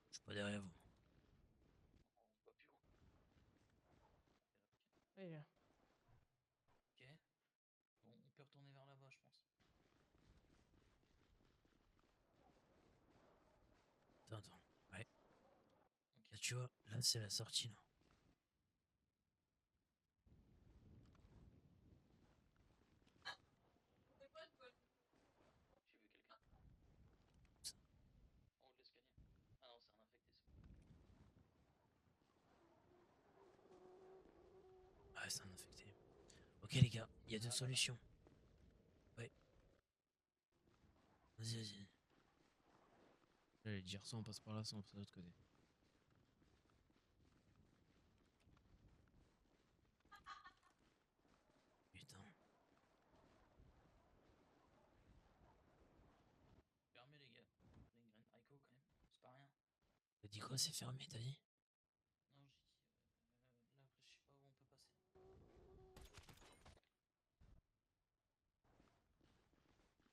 Je suis pas derrière vous. On se voit plus loin. Allez, là. Ok. Bon, on peut retourner vers là-bas, je pense. Attends, attends. Ouais. Ok. Là, tu vois, là c'est la sortie là. J'ai vu quelqu'un. En haut de l'escalier. Ah non, c'est un infecté, ça. Ouais, c'est un infecté. Ok les gars, il y a deux solutions. Ouais. Vas-y, vas-y. J'allais dire soit on passe par là, soit on passe de l'autre côté. Putain. Fermé, les gars. Ringren Ico, quand même. C'est pas rien. T'as dit quoi, c'est fermé, t'as dit? Non, j'ai dit. Là, après, je sais pas où on peut passer.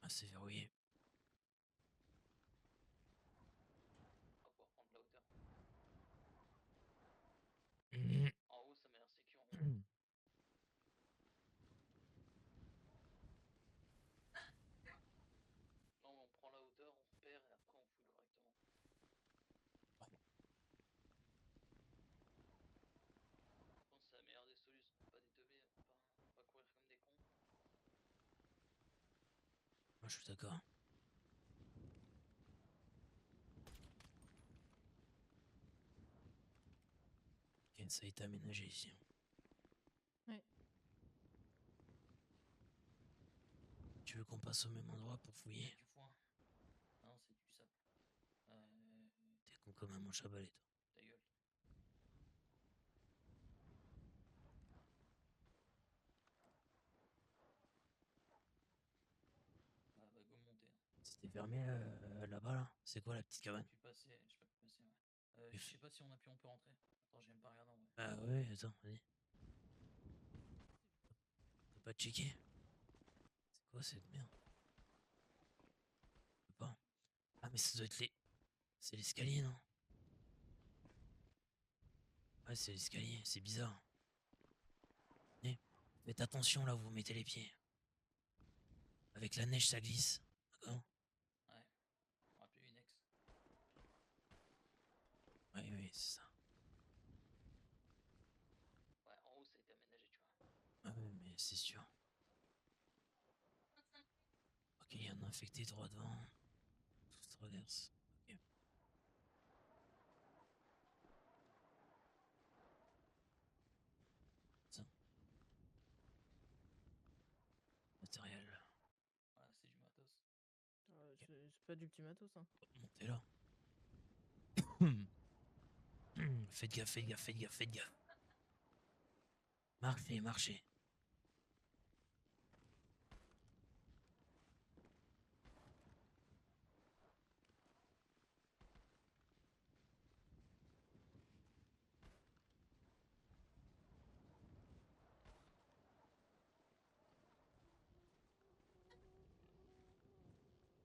Ah, c'est verrouillé. On va pouvoir prendre la hauteur. Mhm. En haut, ça m'a l'air sécure. Là, on prend la hauteur, on repère et après on fouille correctement. Je pense que c'est la meilleure des solutions. Pas déteubler, pas courir comme des cons. Moi je suis d'accord. Ok, ça a été aménagé ici. Ouais. Tu veux qu'on passe au même endroit pour Il y a fouiller? du foin. Ah non, c'est du sable. T'es con comme un manche à balai, toi. Ta gueule. C'était fermé là-bas, là. C'est quoi la petite J'ai pas cabane? pu passer, j'ai pas pu passer, ouais. Et Je sais pas si on peut rentrer. Attends, j'ai même pas regardé en vrai. Ah ouais, attends, vas-y. T'as pas checké? C'est quoi cette merde? Je peux pas. Ah, mais ça doit être les. C'est l'escalier, non? Ouais, c'est l'escalier, c'est bizarre. Eh, faites attention là où vous mettez les pieds. Avec la neige, ça glisse. D'accord? Ouais, on va appeler une ex. Oui, oui, c'est ça. Ouais, en haut ça a été aménagé, tu vois. Ah ouais, mais c'est sûr. Ok, il y en a infecté droit devant. Tout se traverse. Ok. Ça. Matériel. Voilà, c'est du matos. C'est pas du petit matos, hein. Montez là. Faites gaffe, faites gaffe, faites gaffe, faites gaffe. Marchez, marchez. On fait peur, putain. J'ai rien sur moi pour le moment.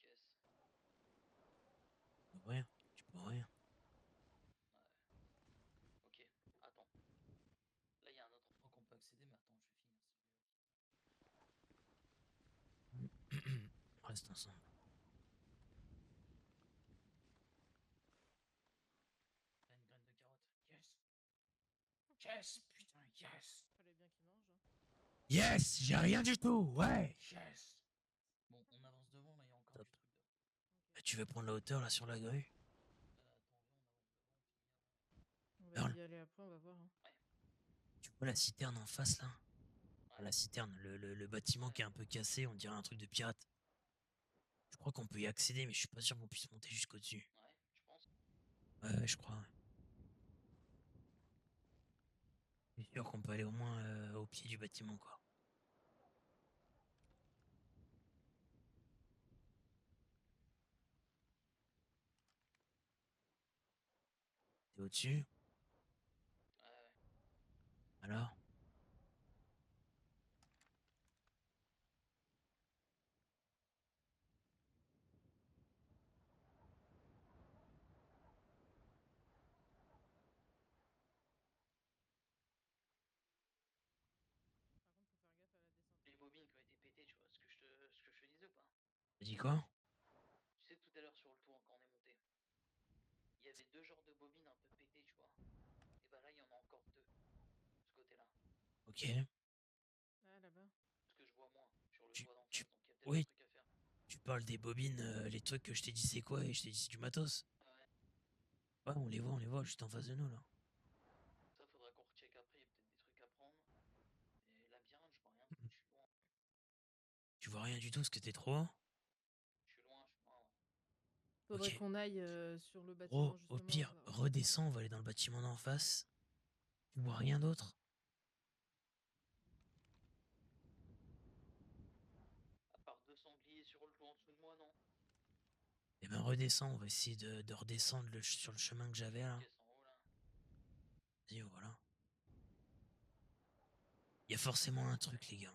Deux caisses. Tu peux rien. Tu peux rien. Ok, attends. Là, il y a un autre endroit qu'on peut accéder, mais attends, je vais finir celui-là. On reste ensemble. Là, une graine de carotte. Yes! Yes! Putain, yes! Fallait bien qu'il mange, hein. Yes, j'ai rien du tout, ouais. Yes! Bon, on avance devant, là, il y a encore Top. du truc devant. Ah, tu veux prendre la hauteur là sur la grue? Attends, viens, on avance devant, on finit On va Parle. y aller après, on va voir, hein. Tu vois la citerne en face là? Ouais. La citerne, le bâtiment qui est un peu cassé, on dirait un truc de pirate. Je crois qu'on peut y accéder, mais je suis pas sûr qu'on puisse monter jusqu'au-dessus. Ouais, je pense. Ouais, je crois. Ouais. Je suis sûr qu'on peut aller au moins au pied du bâtiment, quoi. T'es au-dessus? Ouais. Alors? Les bobines qui ont été pétées, tu vois ce que je te disais ou pas? T'as dit quoi? Tu sais, tout à l'heure sur le tour, quand on est monté, il y avait deux genres de bobines un peu pétées, tu vois. Et bah là, il y en a encore deux, de ce côté-là. Ok. Ah, là-bas. Ce que je vois moins sur le Tu, toit d'en tu, face, donc il y a peut-être un oui, truc à faire. tu parles des bobines, les trucs que je t'ai dit c'est quoi et je t'ai dit c'est du matos. Ouais, Ouais, on les voit juste en face de nous là. ça faudra qu'on recheck après, il y a peut-être des trucs à prendre. Et labyrinthe, je vois rien, je suis loin. Tu vois rien du tout parce que t'es trop haut? Je suis loin, je suis loin. Faudrait Ok. qu'on aille sur le Gros, bâtiment, au justement. pire, redescends, on va aller dans le bâtiment d'en face. Tu vois rien d'autre? À part deux sangliers sur le toit en dessous de moi, non. Eh ben redescends, on va essayer de redescendre sur le chemin que j'avais là. Caisse en haut là. Vas-y, voilà. Il y a forcément un truc, les gars.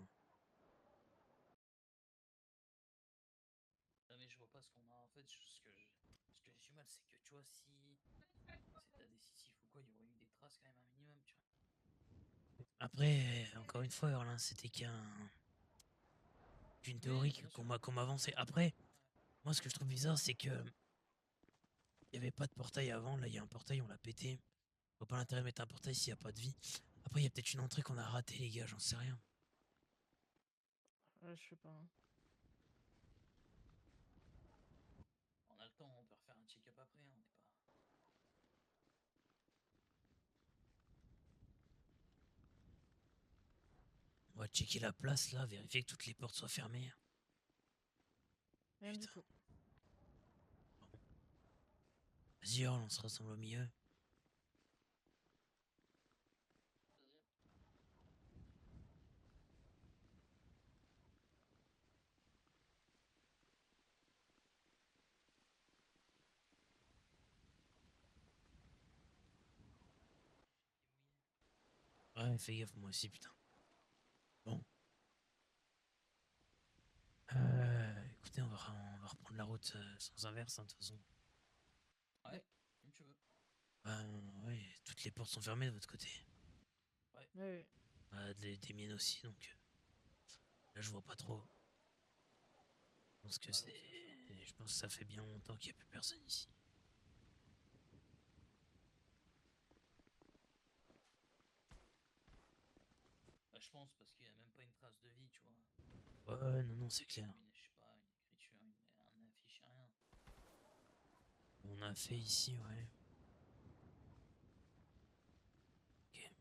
Ah, mais je vois pas ce qu'on a en fait. Ce que j'ai du mal, c'est que tu vois, si c'était des Sisyphe ou quoi, il y aurait eu des traces quand même un minimum, tu vois. Après, encore une fois, Erlin, c'était qu'une théorie Oui, bien sûr. qu'on m'a avancée. Après, moi, ce que je trouve bizarre, c'est que il y avait pas de portail avant. Là, il y a un portail, on l'a pété. Je vois pas l'intérêt de mettre un portail s'il y a pas de vie. Après, il y a peut-être une entrée qu'on a ratée, les gars, j'en sais rien. Ouais, je sais pas, hein. On a le temps, on peut refaire un check-up après, hein, on n'est pas. On va checker la place là, vérifier que toutes les portes soient fermées. Rien du Putain. tout. Vas-y, Earl, on se rassemble au milieu. Vas-y. Ouais, fais gaffe, moi aussi, putain. Bon. Écoutez, on va reprendre la route sans inverse, hein, de toute façon. Ouais, comme tu veux. Ouais, toutes les portes sont fermées de votre côté. Ouais. Des miennes aussi, donc là, je vois pas trop. Je pense que Bah, c'est. donc c'est ça. Je pense que ça fait bien longtemps qu'il n'y a plus personne ici. Bah, je pense parce qu'il y a même pas une trace de vie, tu vois. Ouais, non, non, c'est clair. Je sais pas, une écriture, un affiche, rien. On a fait ici, ouais. Ok.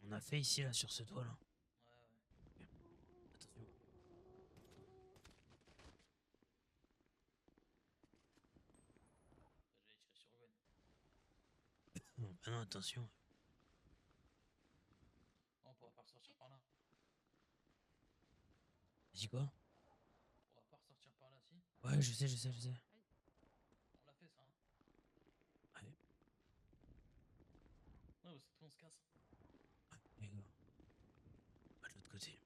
On a fait ici, là, sur ce toit, là. Ouais. Attention. Bah, j'allais tirer sur Gwen. Ah non, attention. Oh, on pourra pas ressortir par là. Dis quoi? On pourra pas ressortir par là, si. Ouais, je sais, je sais, je sais. On l'a fait ça, hein. Ouais, Ouais, bah, c'est tout, on se casse. les gars. Pas de l'autre côté. Je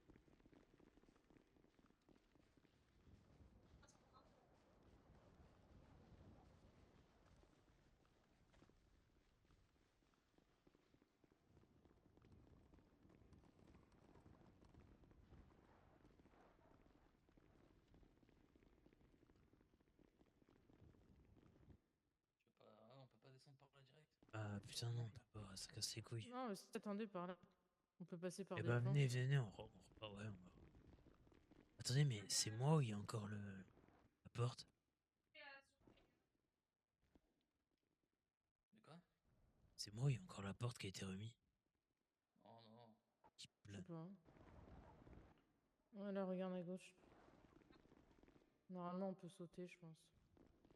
veux pas... Ah, on peut pas descendre par là direct. Ah putain, non, on peut pas, ça casse les couilles. Non, attendez par là. On peut passer par Eh des bah, planches. venez, venez, on repart, ouais, on va. Attendez, mais c'est moi ou il y a encore la porte? De quoi? C'est moi ou il y a encore la porte qui a été remise? Oh non. Qui Je sais plane. pas. Ouais, là, regarde à gauche. Normalement, on peut sauter, je pense.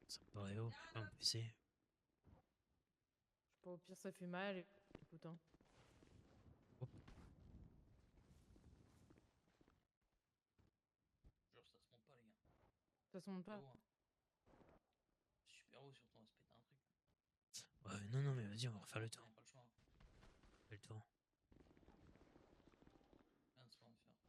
Ça me paraît haut. Ah, on peut essayer. Je sais pas, au pire, ça fait mal. Écoute, hein. Hop. Genre, ça se monte pas, les gars. Ça se monte C'est pas. haut, hein. Super haut, surtout, on va se péter un truc. Ouais, non, non, mais vas-y, on va refaire le tour. On a pas le choix, hein. On fait le tour. Rien de se faire, t'inquiète.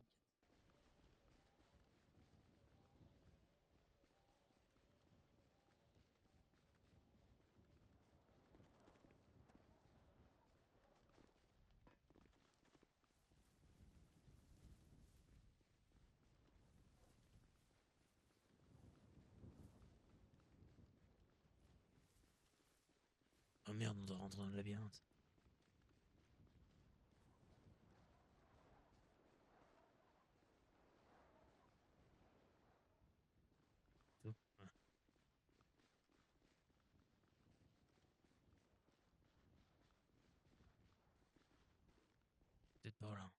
Oh merde, on doit rentrer dans le labyrinthe. Tout. Ouais. Peut-être par là.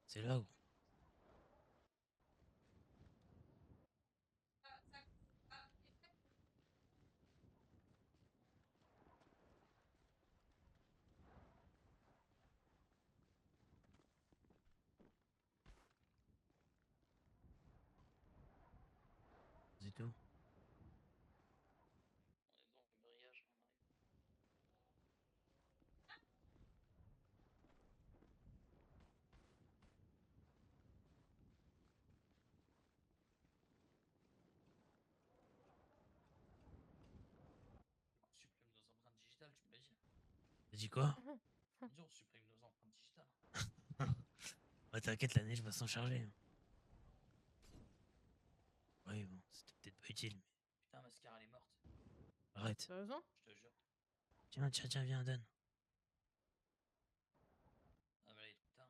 C'est là, gros. C'est tout. On est dans le grillage, on arrive. On supprime nos empreintes digitales, tu m'imagines? T'as dit quoi? Dis, on supprime nos empreintes digitales. Ouais, t'inquiète, la neige va s'en charger. Hein. Oui, bon, c'était peut-être pas utile, mais. Putain, Mascara, elle est morte. Arrête. T'as raison? Je te jure. Tiens, tiens, tiens, viens, donne. Ah, mais là, il est trop tard.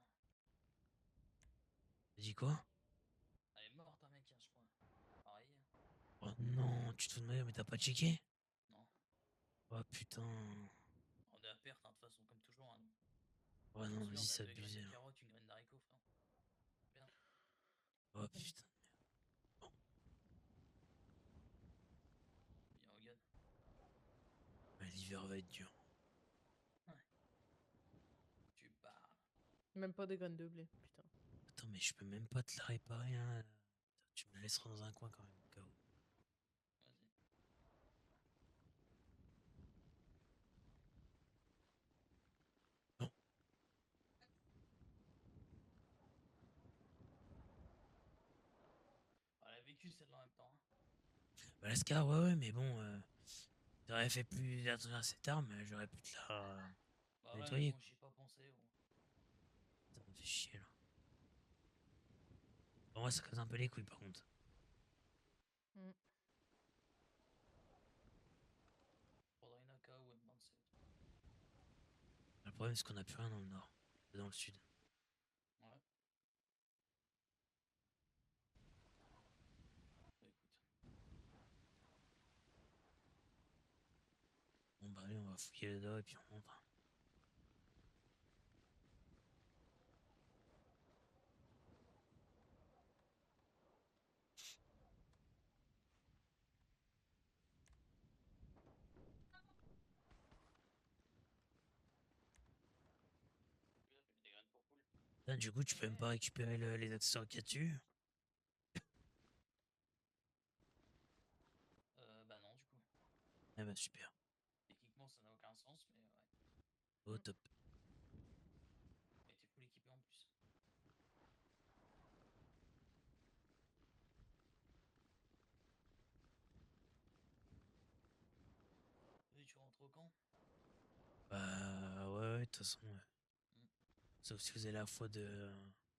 T'as dit quoi? Elle est morte, hein, mec, hein, je crois. Pareil. Oh non, tu te fous de ma gueule, mais t'as pas checké? Non. Oh putain. On est à perte, hein, de toute façon, comme toujours. Hein. Oh non, Celui-là, vas-y, on a c'est 2 graines abusé. de Là. carottes, une graine d'haricot, frère. Bien. Oh putain. Bien, regarde. Ouais, l'hiver va être dur. Tu parles. Même pas des graines de blé, putain. Attends, mais je peux même pas te la réparer, hein. Tu me la laisseras dans un coin quand même, au cas où. Vas-y. Non. Elle a vécu celle-là en même temps. Hein. Bah, la Scar, ouais, mais bon, j'aurais fait plus attention à cette arme, j'aurais pu te la Bah ouais, mais nettoyer. bon, j'y ai pas pensé. Bon. Ça me fait chier, là. Bon, moi, ça casse un peu les couilles, par contre. Mm. Faudrait une AK ou M27. Le problème, c'est qu'on a plus rien dans le nord, dans le sud. Ouais. Bah écoute. Bon, bah, allez, on va fouiller là-dedans et puis on rentre. Des graines pour poule. Là, du coup, tu peux même pas récupérer les accessoires qu'il y a dessus. Bah non, du coup. Eh bah, super. Techniquement, ça n'a aucun sens, mais ouais. Au top. Et t'es full équipé en plus. Et tu rentres au camp. Bah, ouais, de toute façon, ouais. Mm. Sauf si vous avez la foi de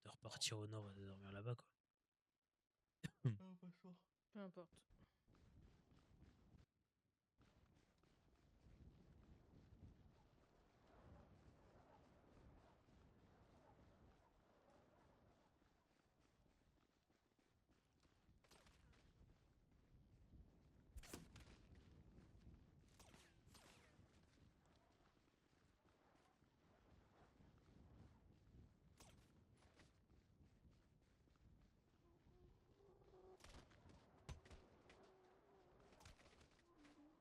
repartir au nord et de dormir là-bas, quoi. Ah, pas chaud. Peu importe. Je suis deg pour la Scar, je te jure.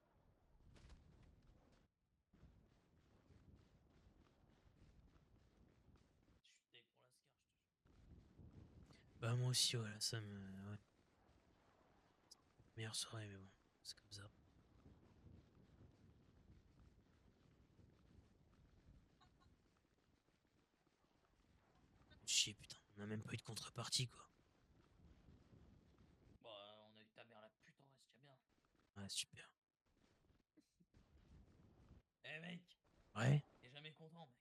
Bah, moi aussi, voilà, ça me. Ouais. Meilleure soirée, mais bon, c'est comme ça. Chier, putain, on a même pas eu de contrepartie, quoi. Bah, on a eu ta mère la pute en vrai, c'est déjà bien. Ouais, super. Eh mec, Ouais. t'es jamais content, mec.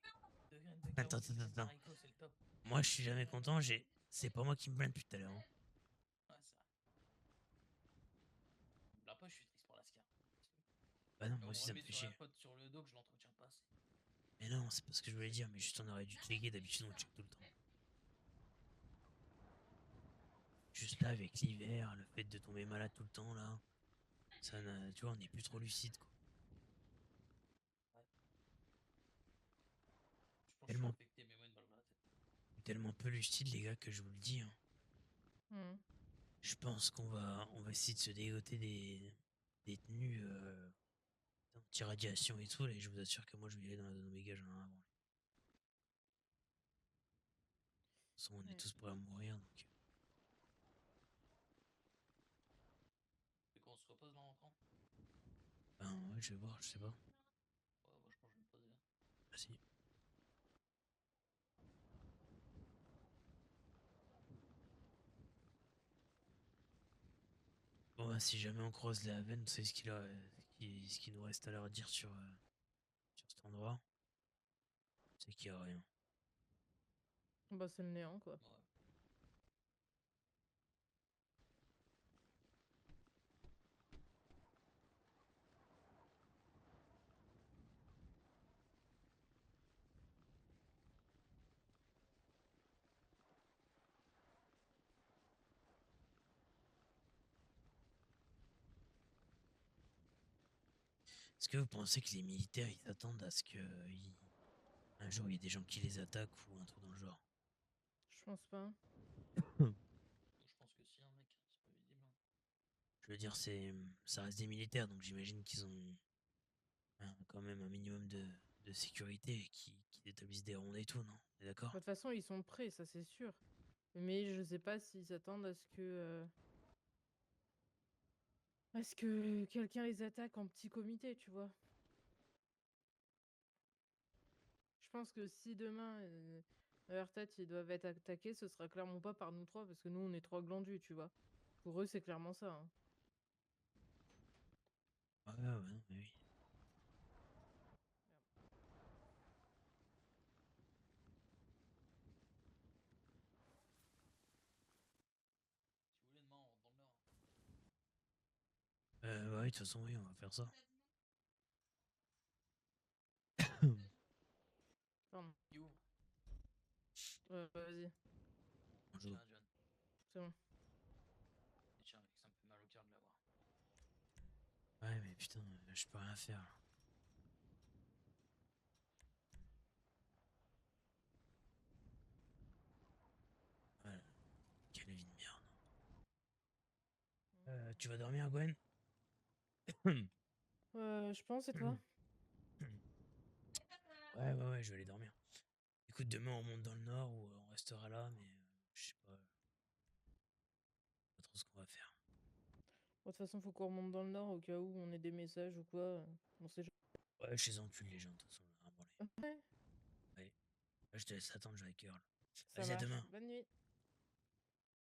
2 graines de Attends, caoutchouc, attends, 4 attends. haricots, c'est le top. Moi, je suis jamais Rien content, d'autre. c'est pas moi qui me plains depuis tout à l'heure, hein. Ouais, c'est vrai. Là, pas, je suis triste pour la Scar. Bah non, Mais moi on me aussi, ça me remet fait sur la chier. pote sur le dos que je l'entretiens pas assez. Mais non, c'est pas ce que je voulais dire, mais juste on aurait dû checker, d'habitude on check tout le temps. Juste là, avec l'hiver, le fait de tomber malade tout le temps, là, tu vois, on est plus trop lucide, quoi. Ouais. Je pense que je suis Tellement, infecté, mais moi, une balle dans la tête. tellement peu lucide, les gars, que je vous le dis, hein. Mm. Je pense qu'on va essayer de se dégoter des tenues anti-radiation et tout, et je vous assure que moi, je vais y aller dans mes gages avant. De toute façon, on est Ouais. tous prêts à mourir, donc. Et qu'on se repose là en rentrant. Ben ouais, je vais voir, je sais pas. Ouais, moi, je pense que je vais me poser là. Vas-y. Bon, bah, si jamais on croise la veine, c'est ce qu'il nous reste à leur dire sur cet endroit. C'est qu'il y a rien. Bah, c'est le néant, quoi. Ouais. Est-ce que vous pensez que les militaires, ils attendent à ce que un jour il y ait des gens qui les attaquent ou un truc dans le genre? Je pense pas. Je veux dire, ça reste des militaires, donc j'imagine qu'ils ont quand même un minimum de sécurité et qui établissent des rondes et tout, non? T'es d'accord? De toute façon, ils sont prêts, ça c'est sûr. Mais je sais pas s'ils s'attendent à ce que quelqu'un les attaque en petit comité, tu vois. Je pense que si demain, leur tête, ils doivent être attaqués, ce sera clairement pas par nous trois, parce que nous, on est trois glandus, tu vois. Pour eux, c'est clairement ça, hein. Ouais, ouais, non, mais oui. Si vous voulez, demain, on rentre dans le Nord. Ouais, de toute façon, oui, on va faire ça. Pardon. Il est où? Vas-y, Bonjour. Tiens, John. c'est bon. Et tiens, avec ça me fait mal au cœur de l'avoir. Ouais, mais putain, je peux rien faire, là. Ouais, quelle vie de merde. Tu vas dormir, Gwen? Je pense, et toi? Ouais, je vais aller dormir. Écoute, demain, on monte dans le nord ou on restera là, mais je sais pas trop ce qu'on va faire. Bon, de toute façon, faut qu'on remonte dans le nord au cas où on ait des messages ou quoi. On sait Ouais, je les encule, les gens, de toute façon, là, branlé. jamais. Ouais, Ouais. Là, je te laisse attendre, j'ai à cœur, là. ça Vas-y, à marche. demain. Bonne nuit.